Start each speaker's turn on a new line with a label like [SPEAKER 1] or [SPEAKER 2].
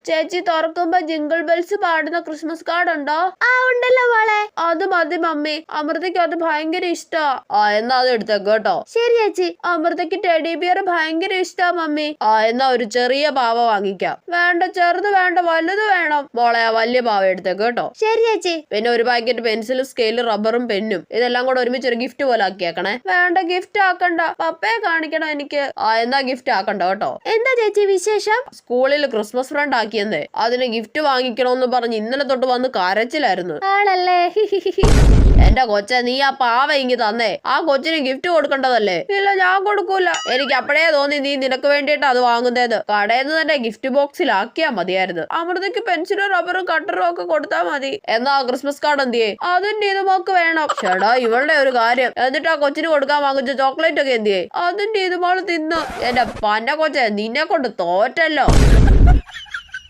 [SPEAKER 1] ചേച്ചി തുറക്കുമ്പോ jingle bells പാടുന്ന ക്രിസ്മസ് കാർഡ് ഉണ്ടോ? ആ ഉണ്ടല്ലോ മോളെ. അത് മതി മമ്മി, അമൃതയ്ക്ക് അത് ഭയങ്കര ഇഷ്ടാ. എന്നാ അത് എടുത്തേക്ക് കേട്ടോ. ശരി ചേച്ചി. അമൃതയ്ക്ക് ടെഡി ബിയർ ഭയങ്കര ഇഷ്ടാ മമ്മി. എന്നാ ഒരു ചെറിയ പാവ വാങ്ങിക്കാം. വേണ്ട, ചെറുത് വേണ്ട, വലുത് വേണം. മോളെ ആ വലിയ പാവ എടുത്തേക്ക് കേട്ടോ. ശരി ചേച്ചി. പിന്നെ ഒരു പാക്കറ്റ് പെൻസിലും സ്കെയിലും റബ്ബറും പെന്നും ഇതെല്ലാം കൂടെ ഒരുമിച്ച് ഒരു ഗിഫ്റ്റ് പോലെ ആക്കിയേക്കണേ. വേണ്ട, ഗിഫ്റ്റ് ആക്കണ്ട, പപ്പയെ കാണിക്കണം എനിക്ക്. എന്നാ ഗിഫ്റ്റ് ആക്കണ്ട കേട്ടോ. എന്താ ചേച്ചി വിശേഷം? സ്കൂളിൽ ക്രിസ്മസ് ഫ്രണ്ട് ആക്കിയെന്നേ, അതിന് ഗിഫ്റ്റ് വാങ്ങിക്കണോന്ന് പറഞ്ഞ് ഇന്നലെ തൊട്ട് വന്ന് കരച്ചിലായിരുന്നു. ആണല്ലേ? എന്റെ കൊച്ചെ, നീ ആ പാവ ഇങ്ങി തന്നേ. ആ കൊച്ചിന് ഗിഫ്റ്റ് കൊടുക്കേണ്ടതല്ലേ? ഇല്ല, ഞാൻ കൊടുക്കൂല. എനിക്ക് അപ്പഴേ തോന്നി നീ നിനക്ക് വേണ്ടിയിട്ട് അത് വാങ്ങുന്നേന്ന്. കടയിൽ നിന്ന് തന്നെ ഗിഫ്റ്റ് ബോക്സിലാക്കിയാ മതിയായിരുന്നു. അമൃതയ്ക്ക് പെൻസിലും റബ്ബറും കട്ടറും ഒക്കെ കൊടുത്താ മതി. എന്നാ ക്രിസ്മസ് കാർഡ് എന്തിയേ? അതും നീതുമോക്ക് വേണം. ചേടാ, ഇവളുടെ ഒരു കാര്യം. എന്നിട്ട് ആ കൊച്ചിന് കൊടുക്കാൻ വാങ്ങിച്ച ചോക്ലേറ്റ് ഒക്കെ എന്തിയേ? അതും നീതുമോള് തിന്നു. എന്റെ പന്ന കൊച്ചെ, നിന്നെ കൊണ്ട് തോറ്റല്ലോ.